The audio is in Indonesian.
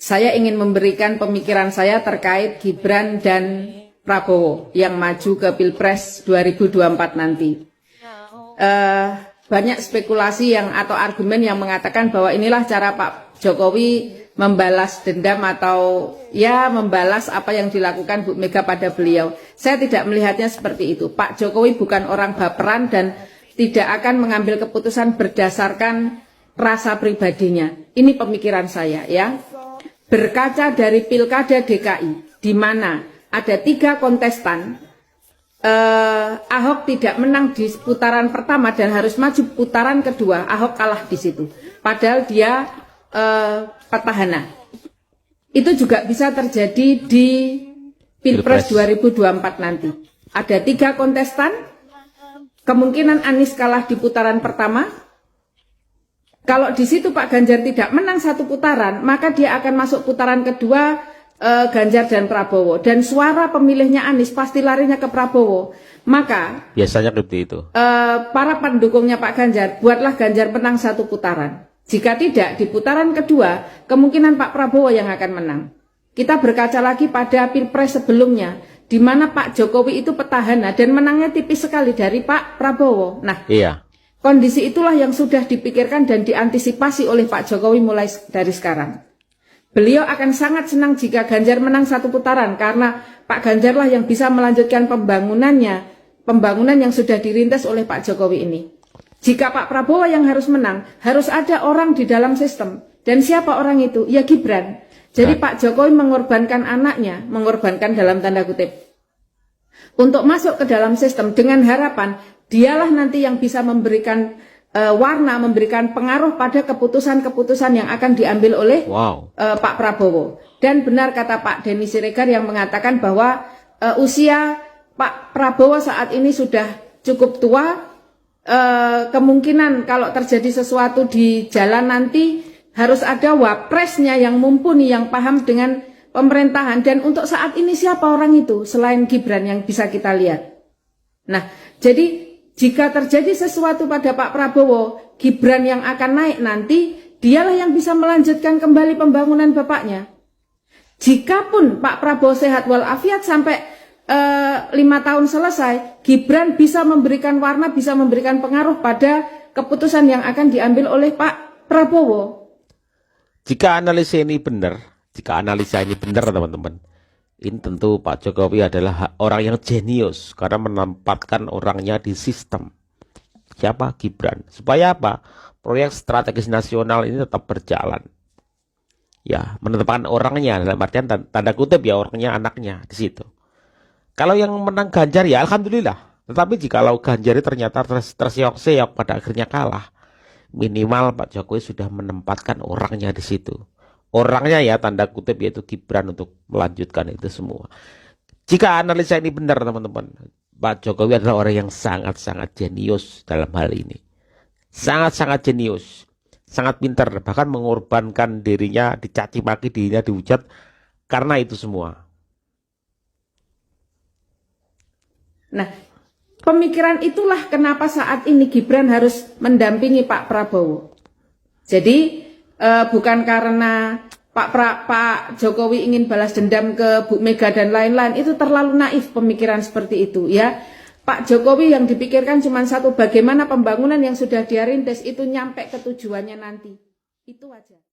saya ingin memberikan pemikiran saya terkait Gibran dan Prabowo yang maju ke Pilpres 2024 nanti. Banyak spekulasi atau argumen yang mengatakan bahwa inilah cara Pak Jokowi membalas dendam atau ya membalas apa yang dilakukan Bu Mega pada beliau. Saya tidak melihatnya seperti itu. Pak Jokowi bukan orang baperan dan tidak akan mengambil keputusan berdasarkan rasa pribadinya. Ini pemikiran saya ya. Berkaca dari Pilkada DKI di mana ada 3 kontestan, Ahok tidak menang di putaran pertama dan harus maju putaran kedua. Ahok kalah di situ. Padahal dia petahana. Itu juga bisa terjadi di Pilpres 2024 nanti. Ada 3 kontestan, kemungkinan Anies kalah di putaran pertama. Kalau di situ Pak Ganjar tidak menang 1 putaran, maka dia akan masuk putaran kedua Ganjar dan Prabowo. Dan suara pemilihnya Anies pasti larinya ke Prabowo. Maka biasanya seperti itu. Para pendukungnya Pak Ganjar, buatlah Ganjar menang 1 putaran. Jika tidak, di putaran kedua, kemungkinan Pak Prabowo yang akan menang. Kita berkaca lagi pada Pilpres sebelumnya, di mana Pak Jokowi itu petahana dan menangnya tipis sekali dari Pak Prabowo. Nah, kondisi itulah yang sudah dipikirkan dan diantisipasi oleh Pak Jokowi mulai dari sekarang. Beliau akan sangat senang jika Ganjar menang 1 putaran, karena Pak Ganjarlah yang bisa melanjutkan pembangunan yang sudah dirintis oleh Pak Jokowi ini. Jika Pak Prabowo yang harus menang, harus ada orang di dalam sistem. Dan siapa orang itu? Ya Gibran. Jadi Pak Jokowi mengorbankan anaknya, mengorbankan dalam tanda kutip, untuk masuk ke dalam sistem dengan harapan dialah nanti yang bisa memberikan warna, memberikan pengaruh pada keputusan-keputusan yang akan diambil oleh Pak Prabowo. Dan benar kata Pak Denny Siregar yang mengatakan bahwa usia Pak Prabowo saat ini sudah cukup tua. Kemungkinan kalau terjadi sesuatu di jalan nanti harus ada wapresnya yang mumpuni, yang paham dengan pemerintahan. Dan untuk saat ini siapa orang itu selain Gibran yang bisa kita lihat? Nah, jadi jika terjadi sesuatu pada Pak Prabowo, Gibran yang akan naik nanti, dialah yang bisa melanjutkan kembali pembangunan bapaknya. Jikapun Pak Prabowo sehat walafiat sampai 5 tahun selesai, Gibran bisa memberikan warna, bisa memberikan pengaruh pada keputusan yang akan diambil oleh Pak Prabowo. Jika analisa ini benar, teman-teman, ini tentu Pak Jokowi adalah orang yang jenius karena menempatkan orangnya di sistem. Siapa? Gibran. Supaya apa? Proyek strategis nasional ini tetap berjalan. Ya, menetapkan orangnya dalam artian tanda kutip ya, orangnya, anaknya di situ. Kalau yang menang Ganjar ya alhamdulillah. Tetapi jikalau Ganjar ternyata terseok-seok pada akhirnya kalah, minimal Pak Jokowi sudah menempatkan orangnya di situ. Orangnya ya tanda kutip yaitu Gibran untuk melanjutkan itu semua. Jika analisa ini benar teman-teman, Pak Jokowi adalah orang yang sangat-sangat jenius dalam hal ini. Sangat-sangat jenius, sangat pintar, bahkan mengorbankan dirinya, dicaci maki dirinya, dihujat karena itu semua. Nah, pemikiran itulah kenapa saat ini Gibran harus mendampingi Pak Prabowo. Jadi bukan karena Pak Jokowi ingin balas dendam ke Bu Mega dan lain-lain, itu terlalu naif pemikiran seperti itu ya. Pak Jokowi yang dipikirkan cuma satu, bagaimana pembangunan yang sudah dia rintis itu nyampe ke tujuannya nanti. Itu aja.